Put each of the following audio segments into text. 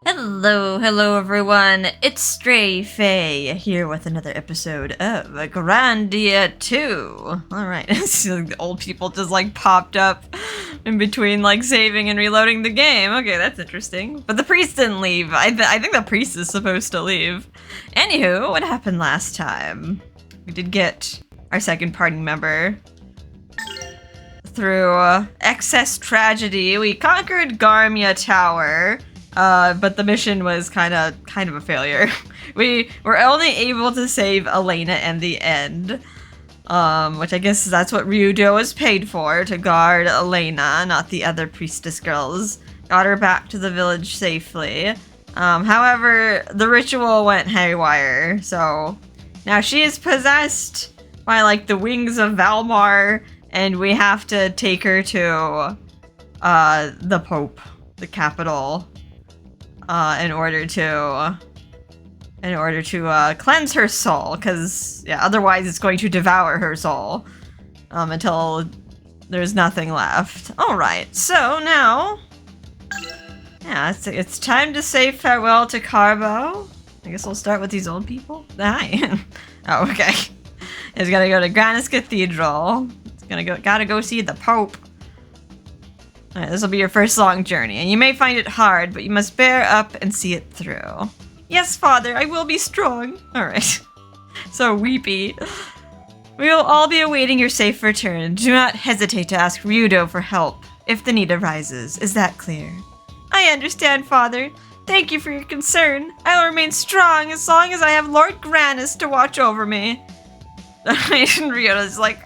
Hello everyone, it's Stray Faye here with another episode of Grandia 2. Alright, the old people just like popped up in between like saving and reloading the game. Okay, that's interesting. But the priest didn't leave. I think the priest is supposed to leave. Anywho, what happened last time? We did get our second party member. Through excess tragedy, we conquered Garmia Tower. But the mission was kind of a failure. We were only able to save Elena in the end, which I guess that's what Ryudo was paid for, to guard Elena, not the other priestess girls. Got her back to the village safely. However, the ritual went haywire, so now she is possessed by like the wings of Valmar, and we have to take her to the Pope, the capital. In order to cleanse her soul, because yeah, otherwise it's going to devour her soul until there's nothing left. All right, so now, yeah, it's time to say farewell to Carbo. I guess we'll start with these old people. Hi. Oh, okay. It's gonna go to Granas Cathedral. Gotta go see the Pope. Alright, this will be your first long journey, and you may find it hard, but you must bear up and see it through. Yes, father, I will be strong. Alright. So weepy. We will all be awaiting your safe return. Do not hesitate to ask Ryudo for help, if the need arises. Is that clear? I understand, father. Thank you for your concern. I will remain strong as long as I have Lord Granas to watch over me. Ryudo's like,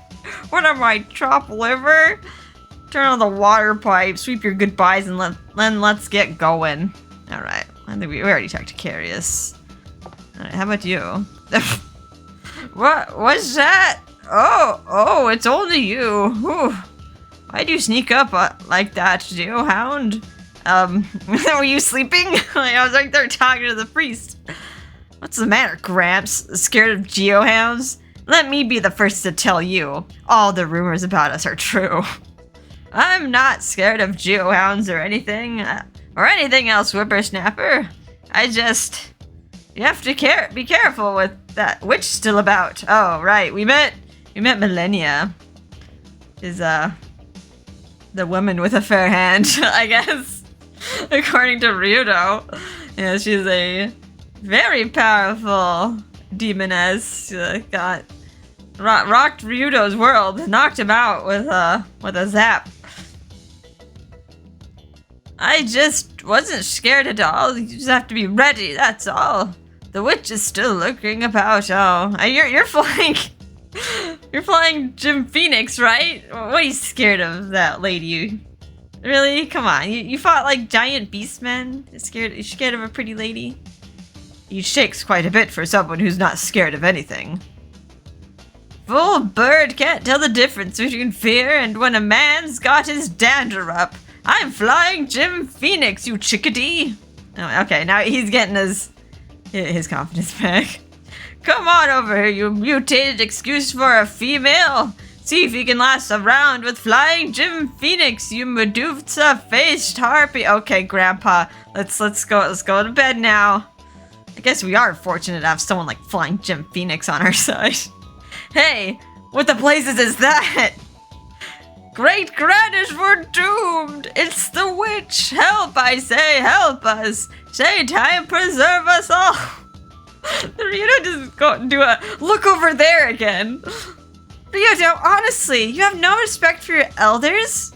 what am I, chopped liver? Turn on the water pipe, sweep your goodbyes, and then let's get going. Alright, I think we already talked to Carius. Alright, how about you? What's that? Oh, it's only you. Whew. Why'd you sneak up like that, Geohound? Were you sleeping? I was right there talking to the priest. What's the matter, Gramps? Scared of Geohounds? Let me be the first to tell you. All the rumors about us are true. I'm not scared of geohounds or anything else, whippersnapper. You have to be careful with that witch still about. Oh, right, we met Millennia. Is, the woman with a fair hand, I guess. According to Ryudo. Yeah, she's a very powerful demoness. Got rocked Ryudo's world, knocked him out with a zap. I just wasn't scared at all. You just have to be ready, that's all. The witch is still lurking about. Oh, you're flying. You're flying Jim Phoenix, right? What are you scared of, that lady? Really? Come on. You fought like giant beastmen? You're scared of a pretty lady? He shakes quite a bit for someone who's not scared of anything. Full bird can't tell the difference between fear and when a man's got his dander up. I'm flying Jim Phoenix, you chickadee. Oh, okay, now he's getting his confidence back. Come on over here, you mutated excuse for a female. See if you can last a round with flying Jim Phoenix, you Medusa-faced harpy. Okay, Grandpa, let's go to bed now. I guess we are fortunate to have someone like flying Jim Phoenix on our side. Hey, what the blazes is that? Great Granas, we're doomed! It's the witch! Help, I say, help us! Say time preserve us all! Ryudo just go and do a look over there again. Ryudo, honestly, you have no respect for your elders?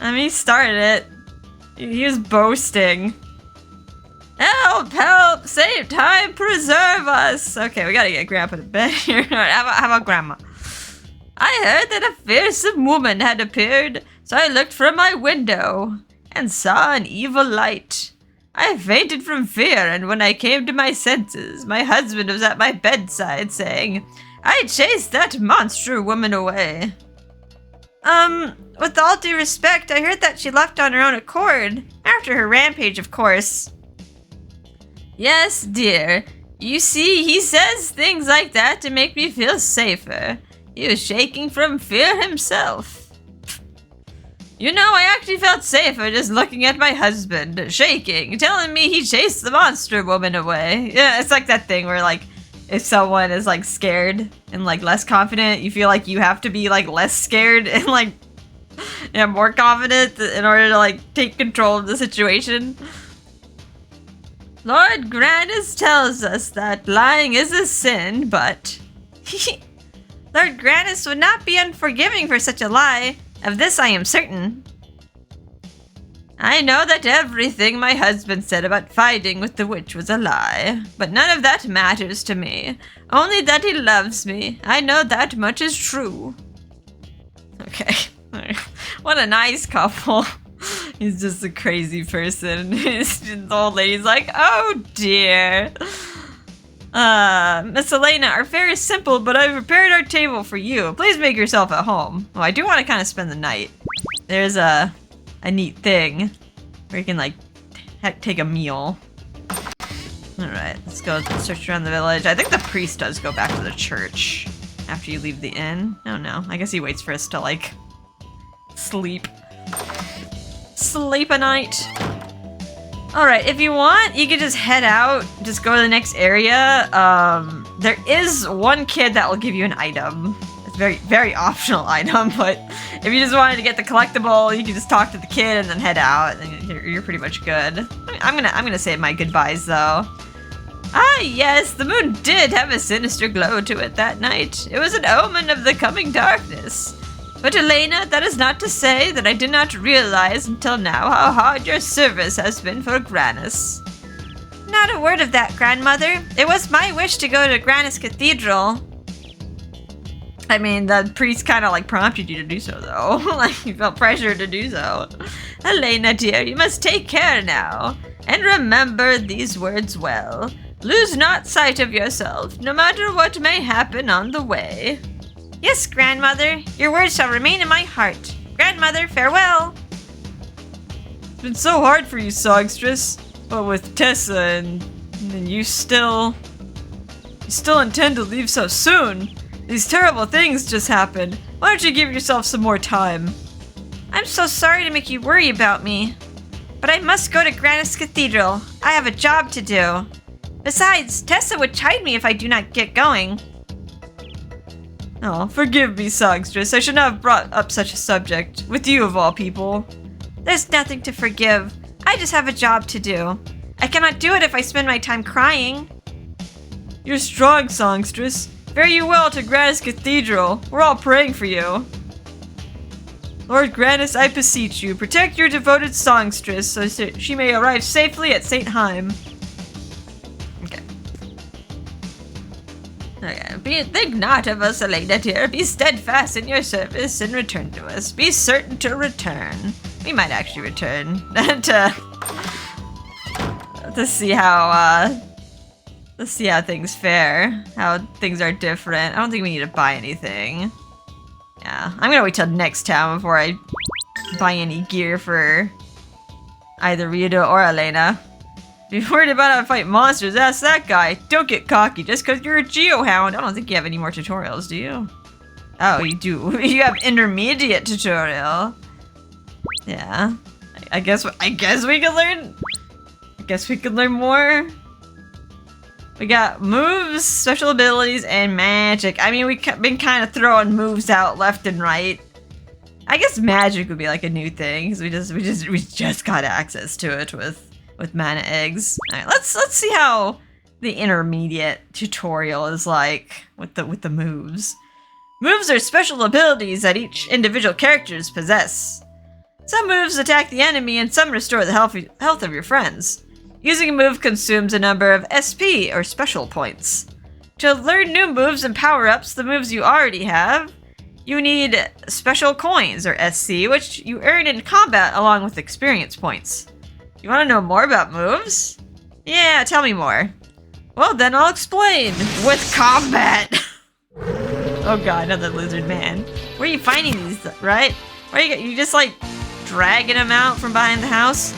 I mean, he started it. He was boasting. Help, help, save time, preserve us! Okay, we gotta get Grandpa to bed here. How about Grandma? I heard that a fearsome woman had appeared, so I looked from my window and saw an evil light. I fainted from fear, and when I came to my senses, my husband was at my bedside saying, I chased that monster woman away. With all due respect, I heard that she left on her own accord, after her rampage, of course. Yes, dear. You see, he says things like that to make me feel safer. He was shaking from fear himself. You know, I actually felt safer just looking at my husband, shaking, telling me he chased the monster woman away. Yeah, it's like that thing where, like, if someone is, like, scared and, like, less confident, you feel like you have to be, like, less scared and, like, yeah, more confident in order to, like, take control of the situation. Lord Granas tells us that lying is a sin, but Lord Granas would not be unforgiving for such a lie. Of this I am certain. I know that everything my husband said about fighting with the witch was a lie, but none of that matters to me. Only that he loves me. I know that much is true. Okay. What a nice couple. He's just a crazy person. The old lady's like, oh dear. Miss Elena, our fare is simple, but I've prepared our table for you. Please make yourself at home. Oh, I do want to kind of spend the night. There's a neat thing where you can, like, take a meal. Alright, let's go search around the village. I think the priest does go back to the church after you leave the inn. Oh no, I guess he waits for us to, like, sleep. Sleep a night. Alright, if you want, you could just head out, just go to the next area. There is one kid that will give you an item. It's a very, very optional item, but if you just wanted to get the collectible, you can just talk to the kid and then head out, and you're pretty much good. I'm gonna say my goodbyes, though. Ah, yes, the moon did have a sinister glow to it that night. It was an omen of the coming darkness. But Elena, that is not to say that I did not realize until now how hard your service has been for Granas. Not a word of that, grandmother. It was my wish to go to Granas Cathedral. I mean, the priest kind of like prompted you to do so, though. Like, you felt pressure to do so. Elena, dear, you must take care now. And remember these words well. Lose not sight of yourself, no matter what may happen on the way. Yes, grandmother. Your words shall remain in my heart. Grandmother, farewell. It's been so hard for you, songstress. But with Tessa and you still intend to leave so soon. These terrible things just happened. Why don't you give yourself some more time? I'm so sorry to make you worry about me. But I must go to Granas Cathedral. I have a job to do. Besides, Tessa would chide me if I do not get going. Oh, forgive me, songstress. I should not have brought up such a subject. With you, of all people. There's nothing to forgive. I just have a job to do. I cannot do it if I spend my time crying. You're strong, songstress. Fare you well to Granas Cathedral. We're all praying for you. Lord Granas, I beseech you, protect your devoted songstress so she may arrive safely at St. Heim. Okay, think not of us, Elena dear. Be steadfast in your service and return to us. Be certain to return. We might actually return to see how things fare, how things are different. I don't think we need to buy anything. Yeah, I'm gonna wait till next town before I buy any gear for either Ryudo or Elena. If you're worried about how to fight monsters, ask that guy. Don't get cocky just because you're a geohound. I don't think you have any more tutorials, do you? Oh, you do. You have intermediate tutorial. Yeah. I guess we could learn. I guess we could learn more. We got moves, special abilities, and magic. I mean, we've been kind of throwing moves out left and right. I guess magic would be like a new thing because we just got access to it with mana eggs. All right, let's see how the intermediate tutorial is like with the moves. Moves are special abilities that each individual characters possess. Some moves attack the enemy and some restore the health of your friends. Using a move consumes a number of SP or special points. To learn new moves and power-ups, the moves you already have, you need special coins or SC, which you earn in combat along with experience points. You want to know more about moves? Yeah, tell me more. Well, then I'll explain. With combat! Oh god, another lizard man. Where are you finding these, right? Where you just like dragging them out from behind the house?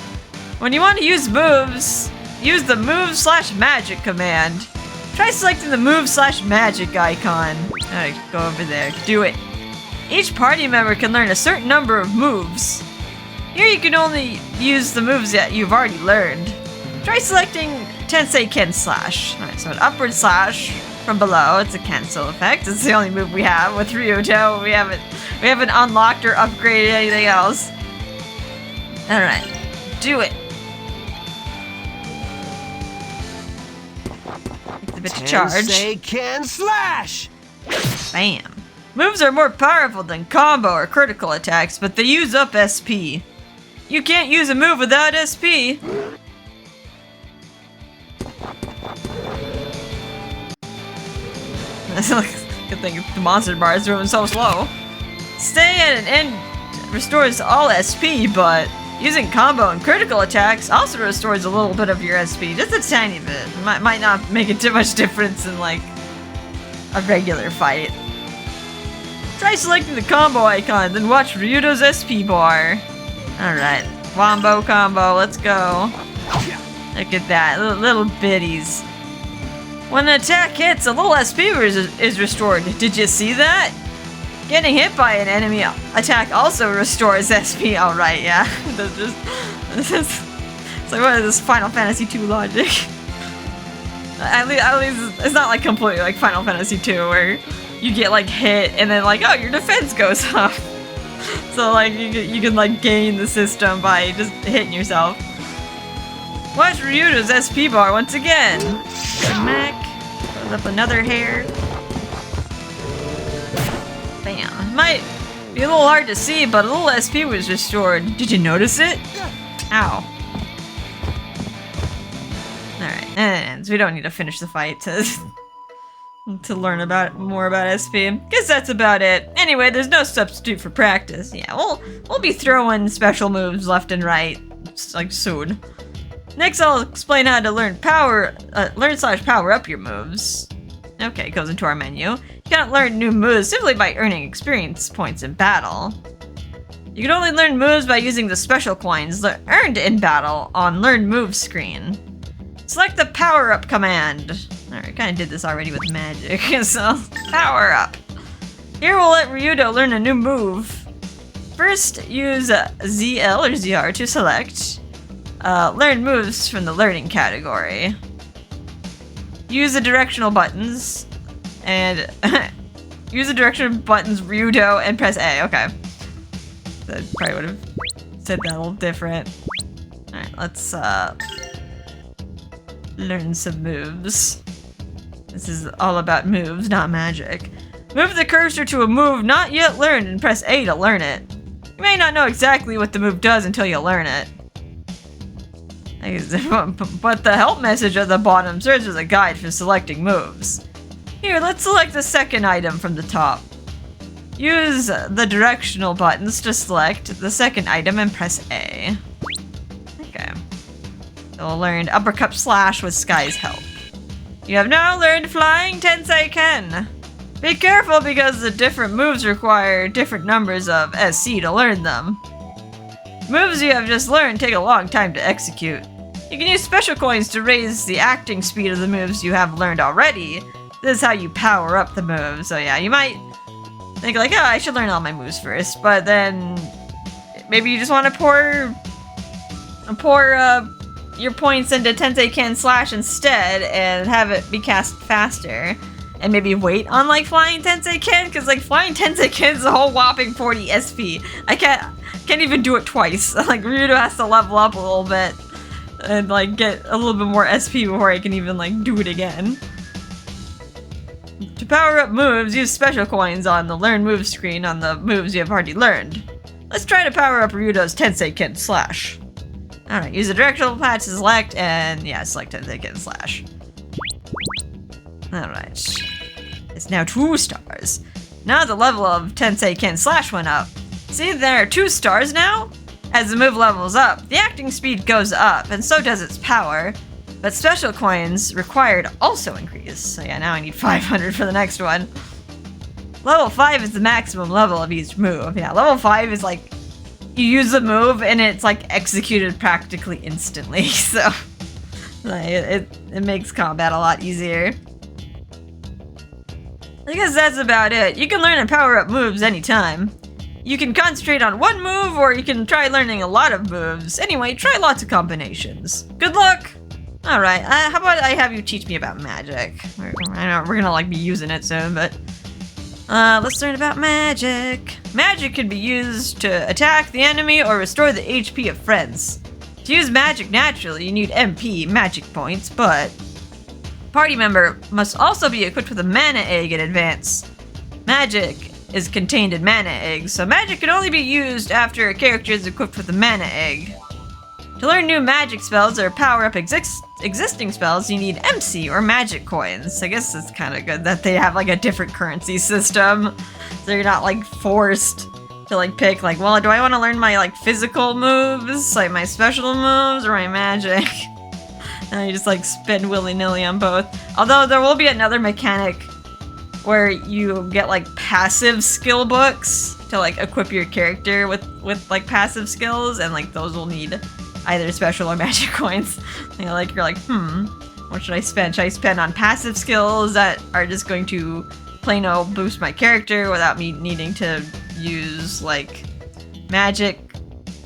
When you want to use moves, use the move/magic command. Try selecting the move/magic icon. Alright, go over there. Do it. Each party member can learn a certain number of moves. Here you can only use the moves that you've already learned. Try selecting Tensei Ken Slash. Alright, so an upward slash from below. It's a cancel effect. It's the only move we have with Ryudo. We haven't unlocked or upgraded anything else. Alright, do it. It's a bit to charge. Tensei Ken Slash! Bam. Moves are more powerful than combo or critical attacks, but they use up SP. You can't use a move without SP. Good thing the monster bar is moving so slow. Stay at an end restores all SP, but using combo and critical attacks also restores a little bit of your SP, just a tiny bit. Might not make it too much difference in like a regular fight. Try selecting the combo icon, then watch Ryudo's SP bar. Alright, wombo combo, let's go. Look at that, little biddies. When an attack hits, a little SP is restored. Did you see that? Getting hit by an enemy attack also restores SP. Alright, yeah. It's like, what is this Final Fantasy II logic? At least it's not like completely like Final Fantasy II where you get like hit and then like, oh, your defense goes up. So like you can like gain the system by just hitting yourself. Watch Ryudo's SP bar once again. Smack. Goes up another hair. Bam. Might be a little hard to see, but a little SP was restored. Did you notice it? Ow. Alright, and we don't need to finish the fight to learn more about SP. Guess that's about it. Anyway, there's no substitute for practice. Yeah, we'll be throwing special moves left and right, like soon. Next, I'll explain how to learn power up your moves. Okay, goes into our menu. You cannot learn new moves simply by earning experience points in battle. You can only learn moves by using the special coins earned in battle on Learn Moves screen. Select the power up command. Alright, kind of did this already with magic, so power up. Here we'll let Ryudo learn a new move. First, use ZL or ZR to select. Learn moves from the learning category. Use the directional buttons, and use the directional buttons Ryudo and press A. Okay. That probably would have said that a little different. Alright, let's learn some moves. This is all about moves, not magic. Move the cursor to a move not yet learned and press A to learn it. You may not know exactly what the move does until you learn it. But the help message at the bottom serves as a guide for selecting moves. Here, let's select the second item from the top. Use the directional buttons to select the second item and press A. Okay. You'll learn uppercut slash with Sky's help. You have now learned Flying Tensei Ken. Be careful because the different moves require different numbers of SC to learn them. Moves you have just learned take a long time to execute. You can use special coins to raise the acting speed of the moves you have learned already. This is how you power up the moves. So yeah, you might think like, oh, I should learn all my moves first, but then maybe you just want to pour your points into Tensei Ken Slash instead and have it be cast faster. And maybe wait on like Flying Tensei Ken, because like Flying Tensei Ken is a whole whopping 40 SP. I can't even do it twice. Like Ryudo has to level up a little bit and like get a little bit more SP before I can even like do it again. To power up moves, use special coins on the Learn Moves screen on the moves you have already learned. Let's try to power up Ryudo's Tensei Ken Slash. Alright, use the directional pad to select, and yeah, select Tensei Ken Slash. Alright. It's now 2 stars. Now the level of Tensei Ken Slash went up. See, there are 2 stars now? As the move levels up, the acting speed goes up, and so does its power. But special coins required also increase. So yeah, now I need 500 for the next one. Level 5 is the maximum level of each move. Yeah, level 5 is like, you use the move and it's like executed practically instantly. So like, it makes combat a lot easier. I guess that's about it. You can learn and power up moves anytime. You can concentrate on one move, or you can try learning a lot of moves. Anyway, try lots of combinations. Good luck! Alright, how about I have you teach me about magic? I know we're gonna like be using it soon, but... let's learn about magic. Magic can be used to attack the enemy or restore the HP of friends. To use magic naturally, you need MP, magic points, but... Party member must also be equipped with a mana egg in advance. Magic is contained in mana eggs, so magic can only be used after a character is equipped with a mana egg. To learn new magic spells or power up existing spells, you need MC or magic coins. I guess it's kind of good that they have like a different currency system, so you're not like forced to like pick like, well, do I want to learn my like physical moves, like my special moves, or my magic? And you just like spend willy-nilly on both. Although there will be another mechanic where you get like passive skill books to like equip your character with like passive skills, and like those will need either special or magic coins. You know, like you're like, what should I spend? Should I spend on passive skills that are just going to plain old boost my character without me needing to use like magic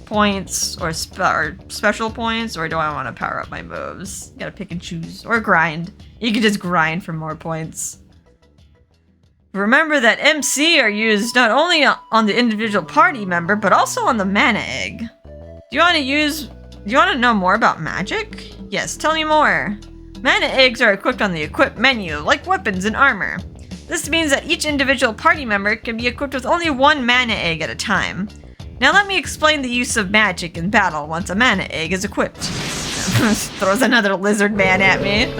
points or special points, or do I want to power up my moves? You gotta pick and choose, or grind. You can just grind for more points. Remember that MC are used not only on the individual party member, but also on the mana egg. Do you want to know more about magic? Yes, tell me more. Mana eggs are equipped on the equip menu, like weapons and armor. This means that each individual party member can be equipped with only one mana egg at a time. Now let me explain the use of magic in battle once a mana egg is equipped. Throws another lizard man at me.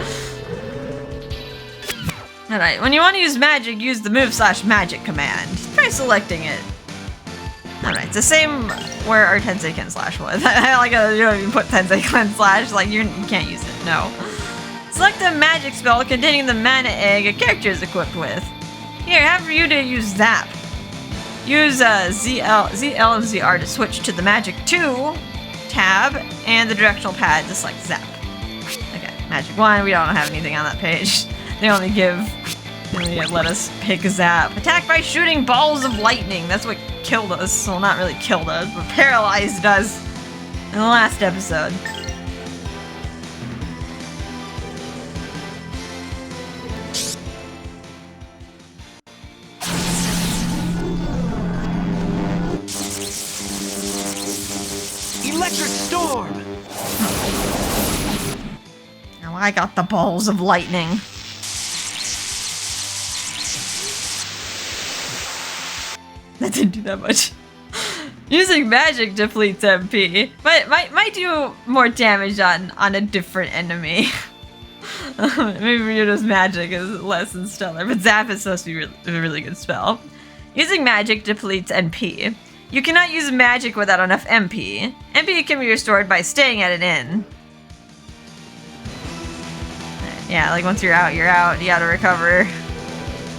Alright, when you want to use magic, use the move/magic command. Try selecting it. Alright, it's the same where our Tensei Ken slash was. I like how you don't even put Tensei Ken slash, like you can't use it, no. Select a magic spell containing the mana egg a character is equipped with. Here, have Ryudo use Zap. Use ZL and ZR to switch to the Magic 2 tab and the directional pad to select Zap. Okay, Magic 1, we don't have anything on that page. They only let us pick Zap. Attack by shooting balls of lightning. That's what killed us. Well, not really killed us, but paralyzed us in the last episode. Electric storm! Now I got the balls of lightning. That didn't do that much. Using magic depletes MP. Might do more damage on a different enemy. Maybe Ryudo's magic is less than stellar, but Zap is supposed to be a really good spell. Using magic depletes MP. You cannot use magic without enough MP. MP can be restored by staying at an inn. Yeah, like once you're out, you gotta recover.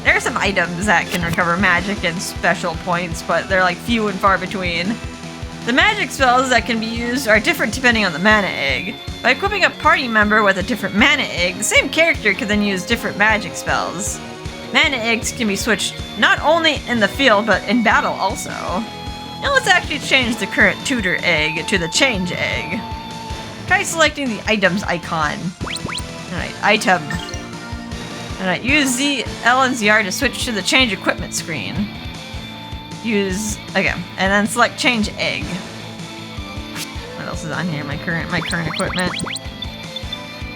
There are some items that can recover magic and special points, but they're like few and far between. The magic spells that can be used are different depending on the mana egg. By equipping a party member with a different mana egg, the same character can then use different magic spells. Mana eggs can be switched not only in the field, but in battle also. Now let's actually change the current tutor egg to the change egg. Try selecting the items icon. Alright, item. Alright, use Z, L, and ZR to switch to the change equipment screen. Okay, and then select change egg. What else is on here? My current equipment.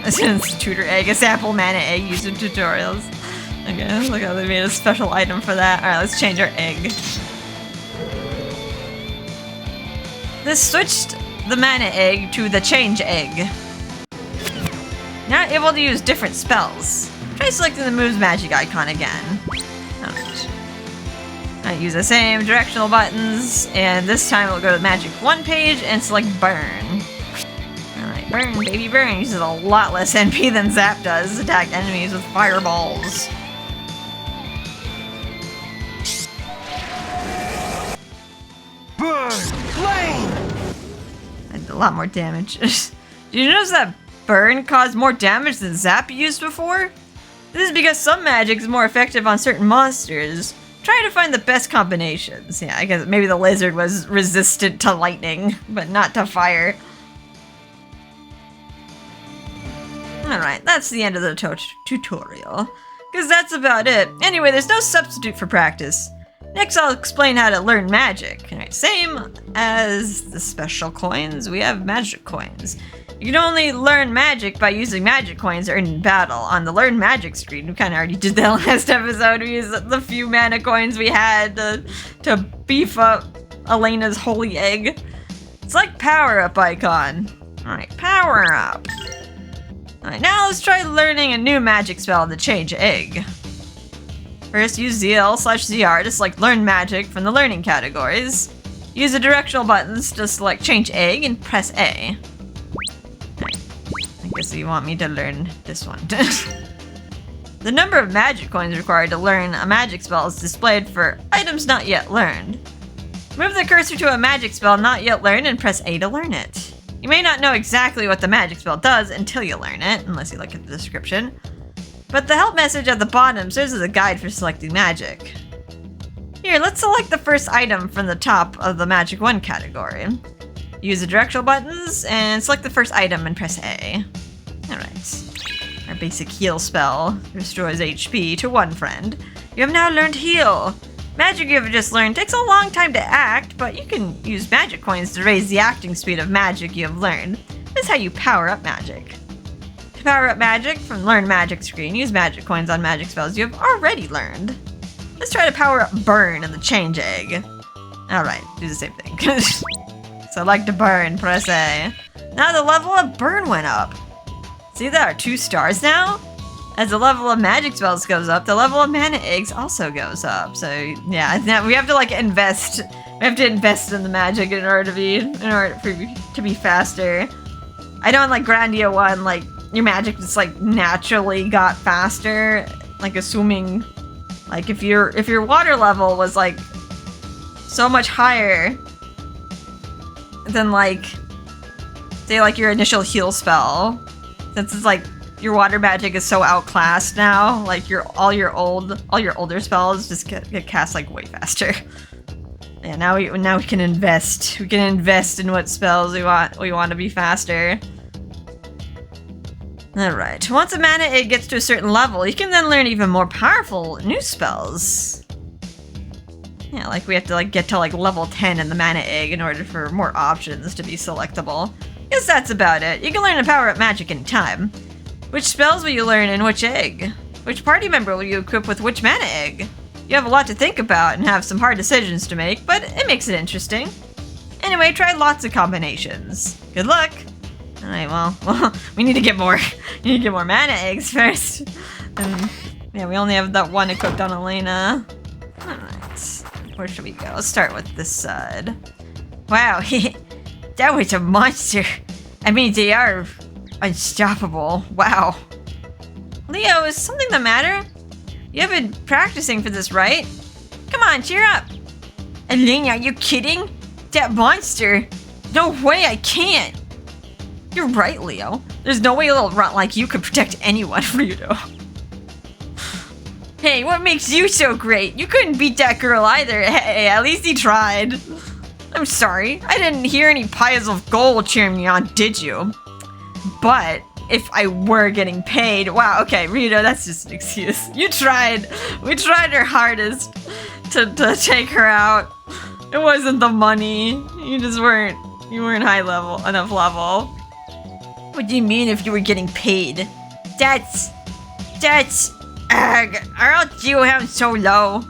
This is tutor egg, a sample mana egg used in tutorials. Okay, look how they made a special item for that. Alright, let's change our egg. This switched the mana egg to the change egg. Now able to use different spells. Try selecting the move's magic icon again. Alright. I use the same directional buttons, and this time we'll go to the Magic 1 page and select Burn. Alright, Burn, baby burn. Uses a lot less NP than Zap does. Attack enemies with fireballs. Burn! Flame! And a lot more damage. Did you notice that Burn caused more damage than Zap used before? This is because some magic is more effective on certain monsters. Try to find the best combinations. Yeah, I guess maybe the lizard was resistant to lightning, but not to fire. Alright, that's the end of the tutorial. Because that's about it. Anyway, there's no substitute for practice. Next, I'll explain how to learn magic. Alright, same as the special coins, we have magic coins. You can only learn magic by using magic coins earned in battle. On the learn magic screen, we kind of already did that last episode. We used the few mana coins we had to beef up Elena's holy egg. It's like power up icon. Alright, power up. Alright, now let's try learning a new magic spell to change egg. First, use ZL/ZR to select learn magic from the learning categories. Use the directional buttons to select change egg and press A. I guess you want me to learn this one. The number of magic coins required to learn a magic spell is displayed for items not yet learned. Move the cursor to a magic spell not yet learned and press A to learn it. You may not know exactly what the magic spell does until you learn it, unless you look at the description. But the help message at the bottom serves as a guide for selecting magic. Here, let's select the first item from the top of the Magic 1 category. Use the directional buttons and select the first item and press A. Alright. Our basic heal spell restores HP to one friend. You have now learned heal. Magic you have just learned takes a long time to act, but you can use magic coins to raise the acting speed of magic you have learned. This is how you power up magic. To power up magic from Learn Magic screen, use magic coins on magic spells you have already learned. Let's try to power up Burn in the change egg. Alright, do the same thing. Select to burn, press A. Now the level of burn went up. See, there are 2 stars now? As the level of magic spells goes up, the level of mana eggs also goes up. So yeah, now we have to like invest. We have to invest in the magic in order to be faster. I know in like Grandia 1, like your magic just like naturally got faster. Like assuming like if your water level was like so much higher than like say like your initial heal spell, since it's like your water magic is so outclassed now, like all your older spells just get cast like way faster. Yeah, now we can invest. We can invest in what spells we want to be faster. Alright, once a mana egg gets to a certain level, you can then learn even more powerful new spells. Yeah, like we have to like get to like level 10 in the mana egg in order for more options to be selectable. Guess that's about it. You can learn to power up magic in time. Which spells will you learn in which egg? Which party member will you equip with which mana egg? You have a lot to think about and have some hard decisions to make, but it makes it interesting. Anyway, try lots of combinations. Good luck! Alright, well, we need to get more. We need to get more mana eggs first. Yeah, we only have that one equipped on Elena. Alright, where should we go? Let's start with this side. Wow, that was a monster. I mean, they are unstoppable. Wow. Leo, is something the matter? You have been practicing for this, right? Come on, cheer up. Elena, are you kidding? That monster? No way, I can't. You're right, Leo. There's no way a little runt like you could protect anyone, Ryudo. Hey, what makes you so great? You couldn't beat that girl either. Hey, at least he tried. I'm sorry. I didn't hear any piles of gold cheering me on, did you? But if I were getting paid, wow, okay, Ryudo, that's just an excuse. You tried. We tried our hardest to take her out. It wasn't the money. You just weren't enough level. What do you mean if you were getting paid? That's aren't you him so low?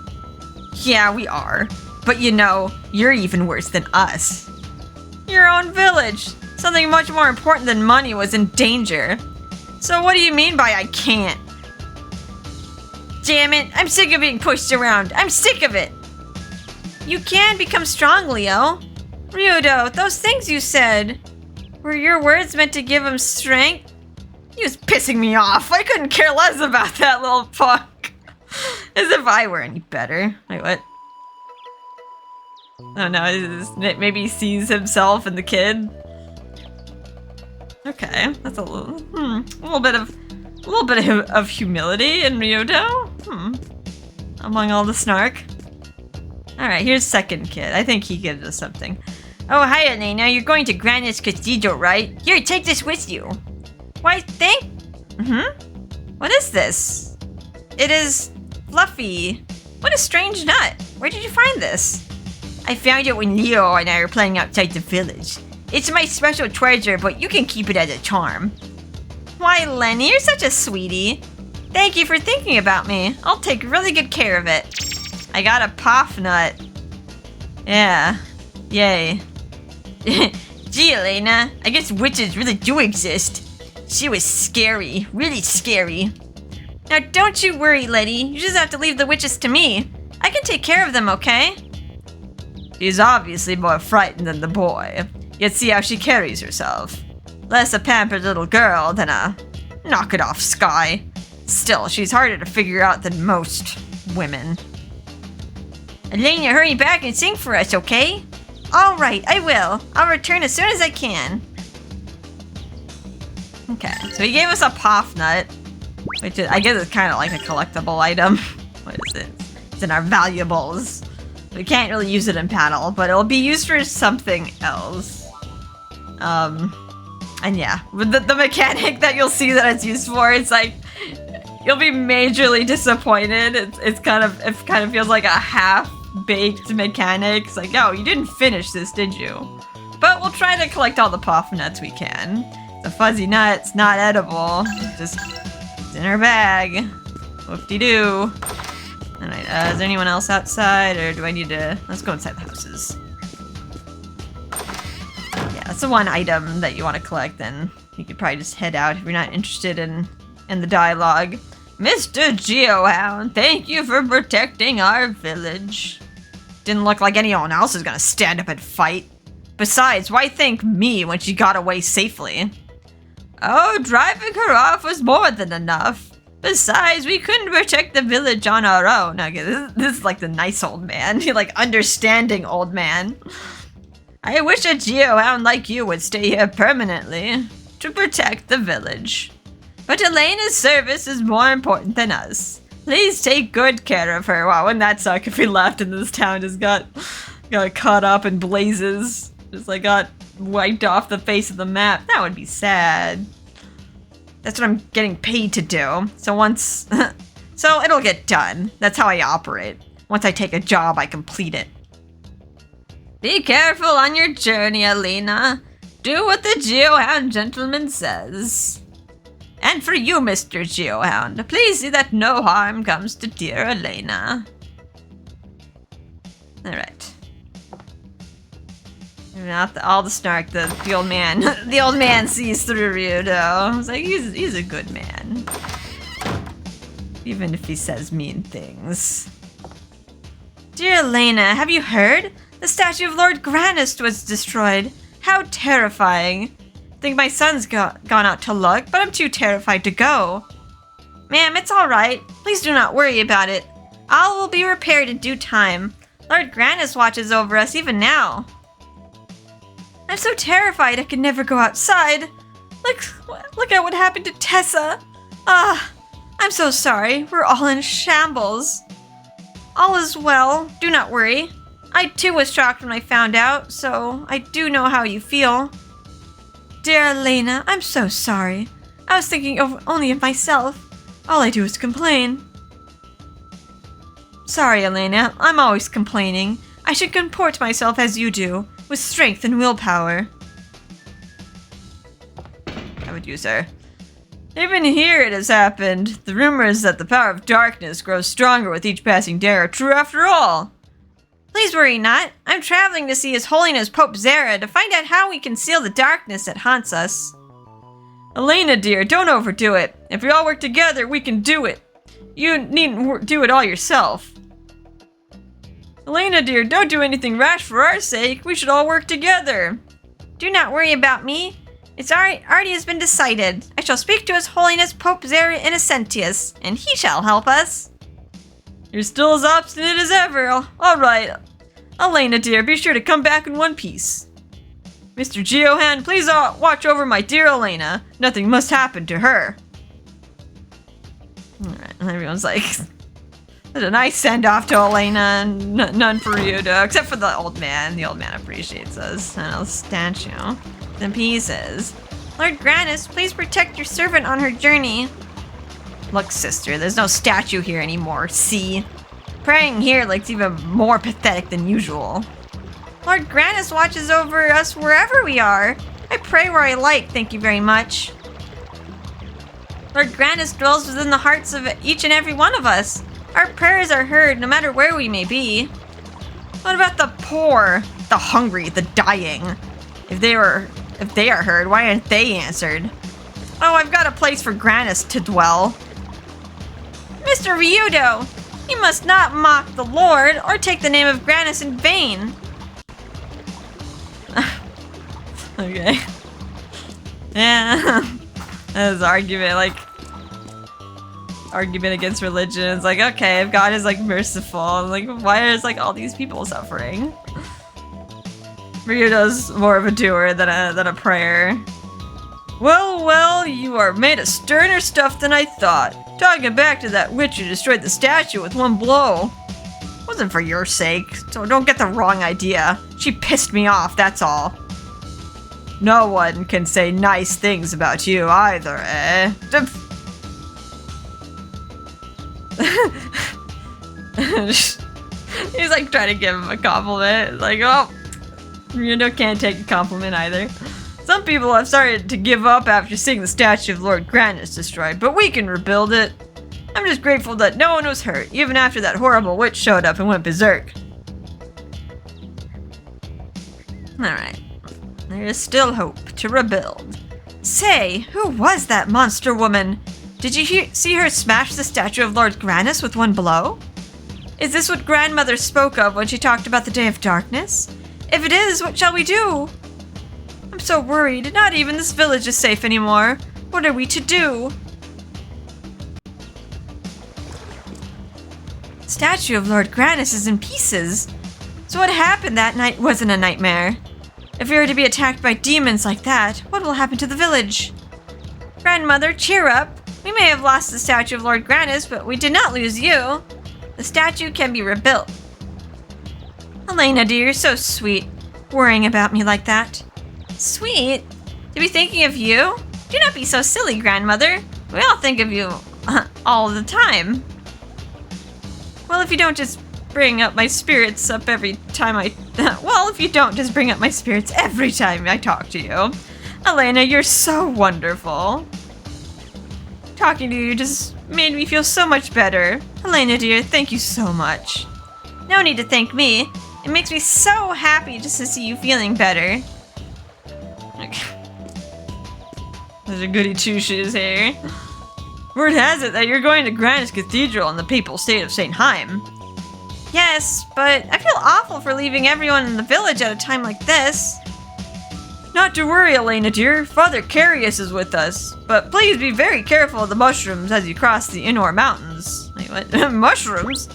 Yeah, we are. But you know, you're even worse than us. Your own village. Something much more important than money was in danger. So what do you mean by I can't? Damn it, I'm sick of being pushed around. I'm sick of it. You can become strong, Leo. Ryudo, those things you said, were your words meant to give him strength? He was pissing me off. I couldn't care less about that little fuck. As if I were any better. Wait, what? Oh no, maybe he sees himself in the kid. Okay, that's a little bit of humility in Ryudo. Among all the snark. Alright, here's second kid. I think he gives us something. Oh, hi, Elena. You're going to Granas Cathedral, right? Here, take this with you. Why, thank... What is this? It is... fluffy. What a strange nut. Where did you find this? I found it when Leo and I were playing outside the village. It's my special treasure, but you can keep it as a charm. Why, Lenny, you're such a sweetie. Thank you for thinking about me. I'll take really good care of it. I got a poff nut. Yeah. Yay. Gee, Elena, I guess witches really do exist. She was scary. Really scary. Now, don't you worry, Letty. You just have to leave the witches to me. I can take care of them, okay? She's obviously more frightened than the boy. Yet see how she carries herself. Less a pampered little girl than a knock-it-off Sky. Still, she's harder to figure out than most women. Elena, hurry back and sing for us, okay? All right, I will. I'll return as soon as I can. Okay, so he gave us a poff nut, which is, I guess it's kind of like a collectible item. What is it? It's in our valuables. We can't really use it in battle, but it'll be used for something else. And yeah, with the mechanic that you'll see that it's used for, it's like, you'll be majorly disappointed. It kind of feels like a half-baked mechanic. It's like, oh, you didn't finish this, did you? But we'll try to collect all the poff nuts we can. The fuzzy nut's not edible. Just it's in our bag. Whoop-de-doo. Alright, is there anyone else outside, or do I need to... Let's go inside the houses. Yeah, that's the one item that you want to collect, then you could probably just head out if you're not interested in the dialogue. Mr. Geohound, thank you for protecting our village. Didn't look like anyone else is gonna stand up and fight. Besides, why thank me when she got away safely? Oh, driving her off was more than enough. Besides, we couldn't protect the village on our own. Okay, this is like the nice old man. Like, understanding old man. I wish a geohound like you would stay here permanently to protect the village. But Elena's service is more important than us. Please take good care of her. Wow, wouldn't that suck if we left and this town just got caught up in blazes? Just like got wiped off the face of the map. That would be sad. That's what I'm getting paid to do. So once... so it'll get done. That's how I operate. Once I take a job, I complete it. Be careful on your journey, Elena. Do what the Geohound gentleman says. And for you, Mr. Geohound, please see that no harm comes to dear Elena. Alright. Not all the snark, the old man. The old man sees through Ryudo. I was like, he's a good man. Even if he says mean things. Dear Elena, have you heard? The statue of Lord Granas was destroyed. How terrifying. I think my son's gone out to look, but I'm too terrified to go. Ma'am, it's alright. Please do not worry about it. All will be repaired in due time. Lord Granas watches over us even now. I'm so terrified I could never go outside. Look at what happened to Tessa. I'm so sorry. We're all in shambles. All is well. Do not worry. I too was shocked when I found out, so I do know how you feel. Dear Elena, I'm so sorry. I was thinking only of myself. All I do is complain. Sorry, Elena. I'm always complaining. I should comport myself as you do, with strength and willpower. I would use her. Even here it has happened. The rumors that the power of darkness grows stronger with each passing day are true after all. Please worry not. I'm traveling to see His Holiness Pope Zera to find out how we can seal the darkness that haunts us. Elena, dear, don't overdo it. If we all work together, we can do it. You needn't do it all yourself. Elena, dear, don't do anything rash for our sake. We should all work together. Do not worry about me. It's already has been decided. I shall speak to His Holiness Pope Zera Innocentius, and he shall help us. You're still as obstinate as ever. All right. Elena, dear, be sure to come back in one piece. Mr. Geohound, please watch over my dear Elena. Nothing must happen to her. Alright, and everyone's like... A nice send-off to Elena and none for Ryudo, except for the old man. The old man appreciates us. And a statue. In pieces. Lord Granas, please protect your servant on her journey. Look, sister, there's no statue here anymore, see? Praying here looks even more pathetic than usual. Lord Granas watches over us wherever we are. I pray where I like, thank you very much. Lord Granas dwells within the hearts of each and every one of us. Our prayers are heard no matter where we may be. What about the poor, the hungry, the dying? If they are heard, why aren't they answered? Oh, I've got a place for Granas to dwell. Mr. Ryudo, you must not mock the Lord or take the name of Granas in vain. Okay. Yeah. That is argument against religion. It's like, okay, if God is like merciful, like why is like all these people suffering? Ryudo's more of a doer than a prayer. Well, you are made of sterner stuff than I thought. Talking back to that witch who destroyed the statue with one blow. It wasn't for your sake, so don't get the wrong idea. She pissed me off, that's all. No one can say nice things about you either, eh? He's like trying to give him a compliment. Like, oh, Ryudo can't take a compliment either. Some people have started to give up after seeing the statue of Lord Granas destroyed, but we can rebuild it. I'm just grateful that no one was hurt, even after that horrible witch showed up and went berserk. Alright. There is still hope to rebuild. Say, who was that monster woman? Did you see her smash the statue of Lord Granas with one blow? Is this what grandmother spoke of when she talked about the Day of Darkness? If it is, what shall we do? I'm so worried. Not even this village is safe anymore. What are we to do? The statue of Lord Granas is in pieces. So what happened that night wasn't a nightmare. If we were to be attacked by demons like that, what will happen to the village? Grandmother, cheer up. We may have lost the statue of Lord Granas, but we did not lose you. The statue can be rebuilt. Elena, dear, you're so sweet. Worrying about me like that. Sweet? To be thinking of you? Do not be so silly, grandmother. We all think of you all the time. Well, if you don't just bring up my spirits up every time if you don't just bring up my spirits every time I talk to you. Elena, you're so wonderful. Talking to you just made me feel so much better. Elena, dear, thank you so much. No need to thank me. It makes me so happy just to see you feeling better. There's a goody two-shoes here. Word has it that you're going to Granas Cathedral in the papal state of St. Heim. Yes, but I feel awful for leaving everyone in the village at a time like this. Not to worry, Elena dear. Father Carius is with us. But please be very careful of the mushrooms as you cross the Inor Mountains. Wait, what? Mushrooms?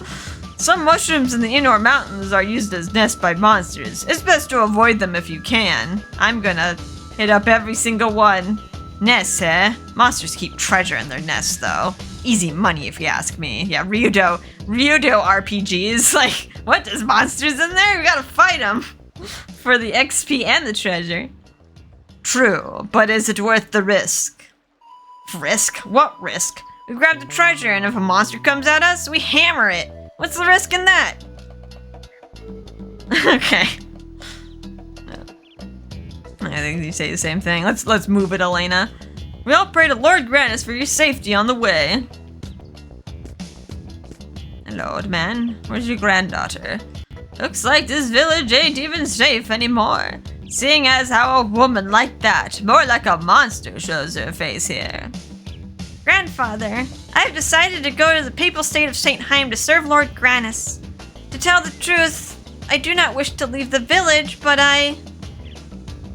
Some mushrooms in the Inor Mountains are used as nests by monsters. It's best to avoid them if you can. I'm gonna hit up every single one. Nests, eh? Monsters keep treasure in their nests, though. Easy money, if you ask me. Yeah, Ryudo RPGs. Like, what? There's monsters in there? We gotta fight them for the XP and the treasure. True, but is it worth the risk? Risk? What risk? We grab the treasure, and if a monster comes at us, we hammer it. What's the risk in that? Okay. I think you say the same thing. Let's move it, Elena. We all pray to Lord Granas for your safety on the way. Hello, old man. Where's your granddaughter? Looks like this village ain't even safe anymore. Seeing as how a woman like that, more like a monster, shows her face here. Grandfather, I've decided to go to the papal state of St. Heim to serve Lord Granas. To tell the truth, I do not wish to leave the village, but